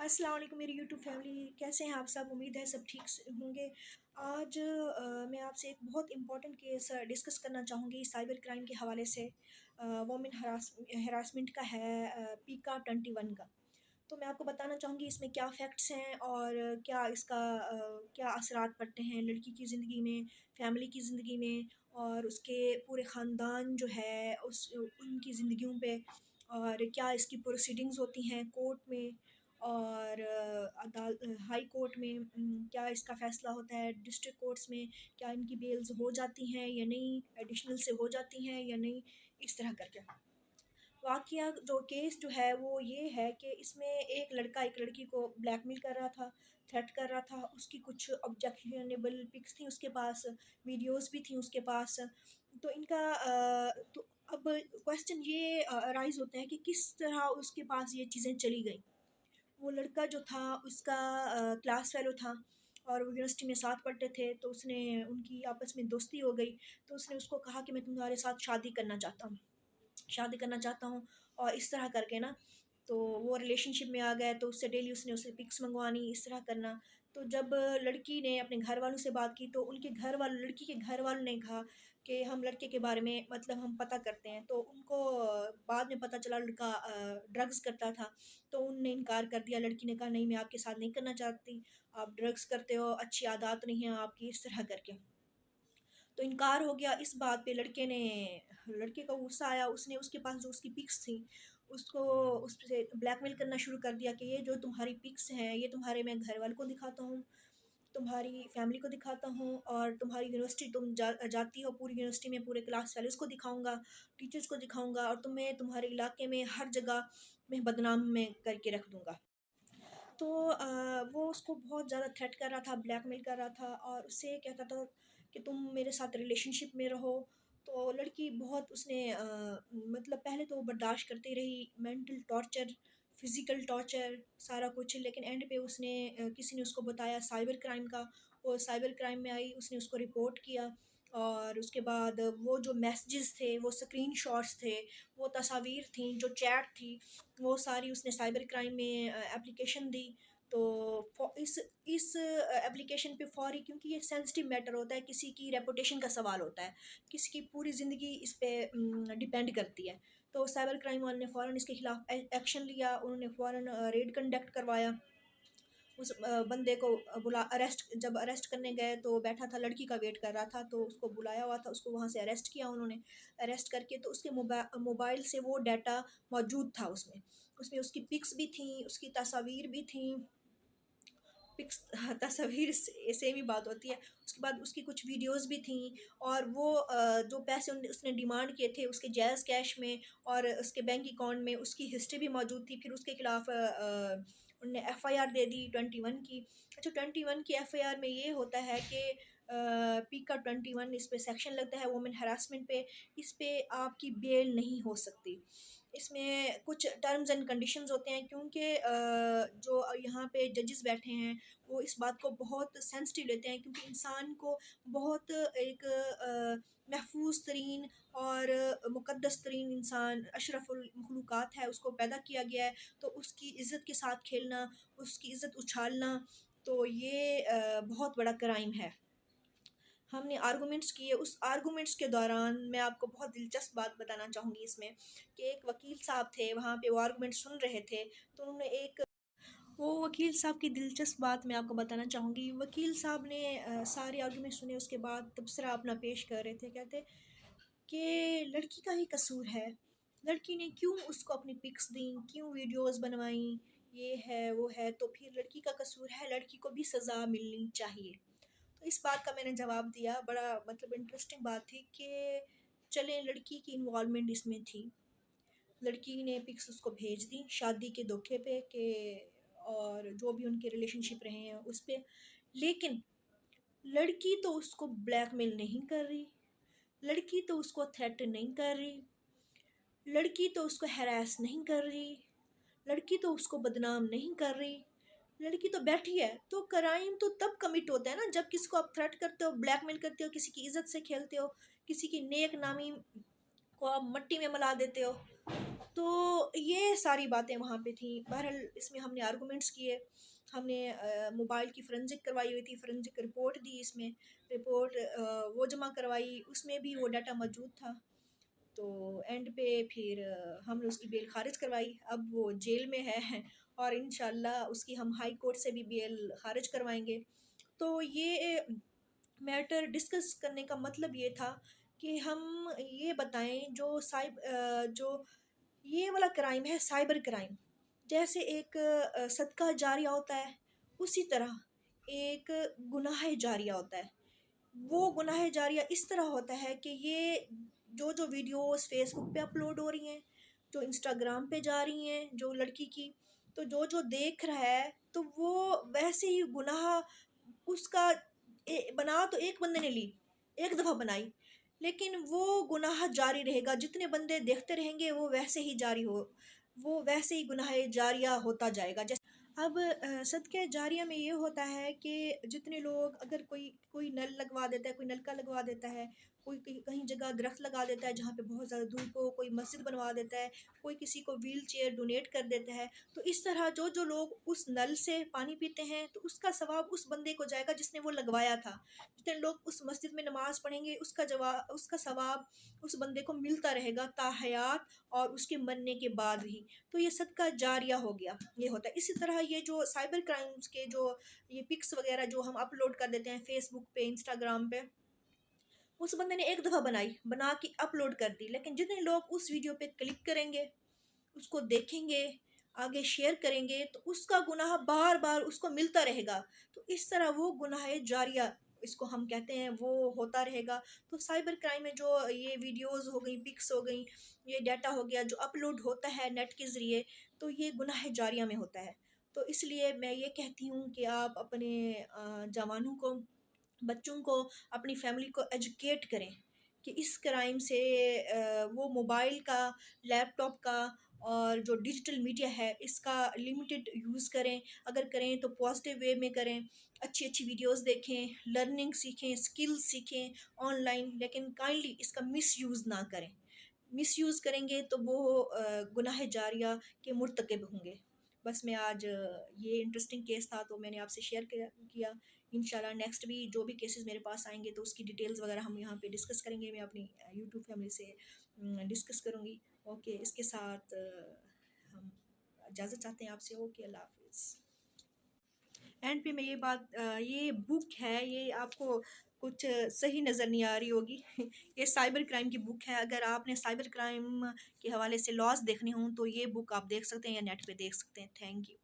السلام علیکم میری یوٹیوب فیملی، کیسے ہیں آپ سب؟ امید ہے سب ٹھیک ہوں گے۔ آج میں آپ سے ایک بہت امپورٹنٹ کیس ڈسکس کرنا چاہوں گی سائبر کرائم کے حوالے سے۔ وومن ہراسمنٹ کا ہے، پیکا 21 کا۔ تو میں آپ کو بتانا چاہوں گی اس میں کیا فیکٹس ہیں اور کیا اس کا کیا اثرات پڑتے ہیں لڑکی کی زندگی میں، فیملی کی زندگی میں، اور اس کے پورے خاندان جو ہے ان کی زندگیوں پہ، اور کیا اس کی پروسیڈنگز ہوتی ہیں کورٹ میں اور ہائی کورٹ میں، کیا اس کا فیصلہ ہوتا ہے ڈسٹرکٹ کورٹس میں، کیا ان کی بیلز ہو جاتی ہیں یا نہیں، ایڈیشنل سے ہو جاتی ہیں یا نہیں، اس طرح کر کے۔ واقعہ جو کیس جو ہے وہ یہ ہے کہ اس میں ایک لڑکا ایک لڑکی کو بلیک میل کر رہا تھا، تھریٹ کر رہا تھا۔ اس کی کچھ آبجیکشنیبل پکس تھیں اس کے پاس، ویڈیوز بھی تھیں اس کے پاس۔ تو ان کا تو اب کویسچن یہ رائز ہوتا ہے کہ کس طرح اس کے پاس یہ چیزیں چلی گئیں۔ وہ لڑکا جو تھا اس کا کلاس فیلو تھا اور وہ یونیورسٹی میں ساتھ پڑھتے تھے، تو اس نے ان کی آپس میں دوستی ہو گئی۔ تو اس نے اس کو کہا کہ میں تمہارے ساتھ شادی کرنا چاہتا ہوں اور اس طرح کر کے نا، تو وہ ریلیشن شپ میں آ گئے۔ تو اس سے ڈیلی اس نے اسے پکس منگوانی، اس طرح کرنا۔ تو جب لڑکی نے اپنے گھر والوں سے بات کی تو ان کے گھر والوں، لڑکی کے گھر والوں نے کہا کہ ہم لڑکے کے بارے میں ہم پتہ کرتے ہیں۔ تو ان کو بعد میں پتہ چلا لڑکا ڈرگز کرتا تھا، تو ان نے انکار کر دیا۔ لڑکی نے کہا نہیں، میں آپ کے ساتھ نہیں کرنا چاہتی، آپ ڈرگز کرتے ہو، اچھی عادات نہیں ہیں آپ کی، اس طرح کر کے۔ تو انکار ہو گیا اس بات پہ۔ لڑکے کو غصہ آیا، اس نے اس کے پاس جو اس کی پکس تھیں اس سے بلیک میل کرنا شروع کر دیا کہ یہ جو تمہاری پکس ہیں یہ تمہارے میں گھر والوں کو دکھاتا ہوں، تمہاری فیملی کو دکھاتا ہوں، اور تمہاری یونیورسٹی تم جاتی ہو، پوری یونیورسٹی میں پورے کلاس فیلوز کو دکھاؤں گا، ٹیچرز کو دکھاؤں گا، اور تمہیں تمہارے علاقے میں ہر جگہ میں بدنام میں کر کے رکھ دوں گا۔ تو وہ اس کو بہت زیادہ تھریٹ کر رہا تھا، بلیک میل کر رہا تھا، اور اس سے کہتا تھا کہ تم میرے ساتھ ریلیشن شپ میں رہو۔ تو لڑکی بہت اس نے پہلے تو وہ برداشت کرتی رہی، مینٹل ٹارچر، فزیکل ٹارچر، سارا کچھ، لیکن اینڈ پہ اس نے کسی نے اس کو بتایا سائبر کرائم کا، وہ سائبر کرائم میں آئی، اس نے اس کو رپورٹ کیا، اور اس کے بعد وہ جو میسیجز تھے، وہ اسکرین شاٹس تھے، وہ تصاویر تھیں، جو چیٹ تھی، وہ ساری اس نے سائبر کرائم میں اپلیکیشن دی۔ تو اس اپلیکیشن پہ فوری، کیونکہ یہ سینسٹیو میٹر ہوتا ہے، کسی کی ریپوٹیشن کا سوال ہوتا ہے، کسی کی پوری زندگی اس پہ ڈیپینڈ کرتی ہے، تو سائبر کرائم والوں نے فوراً اس کے خلاف ایکشن لیا۔ انہوں نے فوراً ریڈ کنڈکٹ کروایا، اس بندے کو جب اریسٹ کرنے گئے تو بیٹھا تھا، لڑکی کا ویٹ کر رہا تھا، تو اس کو بلایا ہوا تھا، اس کو وہاں سے اریسٹ کیا انہوں نے۔ اریسٹ کر کے تو اس کے موبائل سے وہ ڈیٹا موجود تھا، اس میں اس کی پکس بھی تھیں، اس کی تصاویر بھی تھیں، پکس تصاویر سیم ہی بات ہوتی ہے، اس کے بعد اس کی کچھ ویڈیوز بھی تھیں، اور وہ جو پیسے اس نے ڈیمانڈ کیے تھے اس کے جائز کیش میں اور اس کے بینک اکاؤنٹ میں اس کی ہسٹری بھی موجود تھی۔ پھر اس کے خلاف انہوں نے ایف آئی آر دے دی 21 کی۔ اچھا، 21 کی ایف آئی آر میں یہ ہوتا ہے کہ پیکا 21 اس پہ سیکشن لگتا ہے وومن ہراسمنٹ پہ، اس پہ آپ کی بیل نہیں ہو سکتی۔ اس میں کچھ ٹرمز اینڈ کنڈیشنز ہوتے ہیں، کیونکہ جو یہاں پہ ججز بیٹھے ہیں وہ اس بات کو بہت سینسٹیو لیتے ہیں، کیونکہ انسان کو بہت ایک محفوظ ترین اور مقدس ترین انسان، اشرف المخلوقات ہے، اس کو پیدا کیا گیا ہے، تو اس کی عزت کے ساتھ کھیلنا، اس کی عزت اچھالنا، تو یہ بہت بڑا کرائم ہے۔ ہم نے آرگومنٹس کیے، اس آرگومنٹس کے دوران میں آپ کو بہت دلچسپ بات بتانا چاہوں گی اس میں، کہ ایک وکیل صاحب تھے وہاں پہ، وہ آرگومنٹ سن رہے تھے، تو انہوں نے وہ وکیل صاحب کی دلچسپ بات میں آپ کو بتانا چاہوں گی۔ وکیل صاحب نے سارے آرگومنٹ سنے، اس کے بعد تبصرہ اپنا پیش کر رہے تھے، کہتے کہ لڑکی کا ہی قصور ہے، لڑکی نے کیوں اس کو اپنی پکس دیں، کیوں ویڈیوز بنوائیں، یہ ہے وہ ہے، تو پھر لڑکی کا قصور ہے، لڑکی کو بھی سزا ملنی چاہیے۔ تو اس بات کا میں نے جواب دیا، بڑا انٹرسٹنگ بات تھی کہ چلیں لڑکی کی انوالومنٹ اس میں تھی، لڑکی نے پکس اس کو بھیج دی شادی کے دھوکے پہ، کہ اور جو بھی ان کے ریلیشن شپ رہے ہیں اس پہ، لیکن لڑکی تو اس کو بلیک میل نہیں کر رہی، لڑکی تو اس کو تھریٹ نہیں کر رہی، لڑکی تو اس کو ہیراس نہیں کر رہی، لڑکی تو اس کو بدنام نہیں کر رہی، لڑکی تو بیٹھی ہے۔ تو کرائم تو تب کمٹ ہوتا ہے نا جب کسی کو آپ تھریٹ کرتے ہو، بلیک میل کرتے ہو، کسی کی عزت سے کھیلتے ہو، کسی کی نیک نامی کو آپ مٹی میں ملا دیتے ہو۔ تو یہ ساری باتیں وہاں پہ تھیں. بہرحال اس میں ہم نے آرگومنٹس کیے، ہم نے موبائل کی فرنزک کروائی ہوئی تھی، فرنزک رپورٹ دی، اس میں رپورٹ وہ جمع کروائی، اس میں بھی وہ ڈاٹا موجود تھا. تو اینڈ پہ پھر ہم نے اس کی بیل خارج کروائی. اب وہ جیل میں ہے اور انشاءاللہ اس کی ہم ہائی کورٹ سے بھی بیل خارج کروائیں گے. تو یہ میٹر ڈسکس کرنے کا مطلب یہ تھا کہ ہم یہ بتائیں جو یہ والا کرائم ہے، سائبر کرائم، جیسے ایک صدقہ جاریہ ہوتا ہے، اسی طرح ایک گناہ جاریہ ہوتا ہے. وہ گناہ جاریہ اس طرح ہوتا ہے کہ یہ جو ویڈیوز فیس بک پہ اپلوڈ ہو رہی ہیں، جو انسٹاگرام پہ جا رہی ہیں جو لڑکی کی، تو جو دیکھ رہا ہے تو وہ ویسے ہی گناہ اس کا بنا تو ایک بندے نے لی، ایک دفعہ بنائی، لیکن وہ گناہ جاری رہے گا. جتنے بندے دیکھتے رہیں گے وہ ویسے ہی وہ ویسے ہی گناہ جاریہ ہوتا جائے گا. اب صدقہ جاریہ میں یہ ہوتا ہے کہ جتنے لوگ، اگر کوئی نل لگوا دیتا ہے، کوئی نلکا لگوا دیتا ہے، کوئی کہیں جگہ درخت لگا دیتا ہے جہاں پہ بہت زیادہ دھوپ ہو، کوئی مسجد بنوا دیتا ہے، کوئی کسی کو ویل چیئر ڈونیٹ کر دیتا ہے، تو اس طرح جو لوگ اس نل سے پانی پیتے ہیں تو اس کا ثواب اس بندے کو جائے گا جس نے وہ لگوایا تھا. جتنے لوگ اس مسجد میں نماز پڑھیں گے اس کا ثواب اس بندے کو ملتا رہے گا تا حیات اور اس کے مرنے کے بعد بھی. تو یہ صدقہ جاریہ ہو گیا، یہ ہوتا ہے. اسی طرح یہ جو سائبر کرائمز کے جو یہ پکس وغیرہ جو ہم اپلوڈ کر دیتے ہیں فیس بک پہ، انسٹاگرام پہ، اس بندے نے ایک دفعہ بنا کے اپلوڈ کر دی، لیکن جتنے لوگ اس ویڈیو پہ کلک کریں گے، اس کو دیکھیں گے، آگے شیئر کریں گے، تو اس کا گناہ بار بار اس کو ملتا رہے گا. تو اس طرح وہ گناہ جاریہ اس کو ہم کہتے ہیں وہ ہوتا رہے گا. تو سائبر کرائم میں جو یہ ویڈیوز ہو گئیں، پکس ہو گئیں، یہ ڈیٹا ہو گیا جو اپلوڈ ہوتا ہے نیٹ کے ذریعے، تو یہ گناہ جاریہ میں ہوتا ہے. تو اس لیے میں یہ کہتی ہوں کہ آپ اپنے جوانوں کو، بچوں کو، اپنی فیملی کو ایجوکیٹ کریں کہ اس کرائم سے وہ موبائل کا، لیپ ٹاپ کا اور جو ڈیجیٹل میڈیا ہے اس کا لمیٹڈ یوز کریں. اگر کریں تو پازیٹیو وے میں کریں، اچھی ویڈیوز دیکھیں، لرننگ سیکھیں، اسکلز سیکھیں آن لائن، لیکن کائنڈلی اس کا مس یوز نہ کریں. مس یوز کریں گے تو وہ گناہ جاریہ کے مرتکب ہوں گے. بس میں آج یہ انٹرسٹنگ کیس تھا تو میں نے آپ سے شیئر کیا. انشاءاللہ نیکسٹ بھی جو بھی کیسز میرے پاس آئیں گے تو اس کی ڈیٹیلز وغیرہ ہم یہاں پہ ڈسکس کریں گے. میں اپنی یوٹیوب فیملی سے ڈسکس کروں گی. اوکے، اس کے ساتھ ہم اجازت چاہتے ہیں آپ سے. اوکے، اللہ حافظ. اینڈ پہ میں یہ بک ہے، یہ آپ کو کچھ صحیح نظر نہیں آ رہی ہوگی. یہ سائبر کرائم کی بک ہے. اگر آپ نے سائبر کرائم کے حوالے سے لاز دیکھنے ہوں تو یہ بک آپ دیکھ سکتے ہیں یا نیٹ پہ دیکھ سکتے ہیں. Thank you.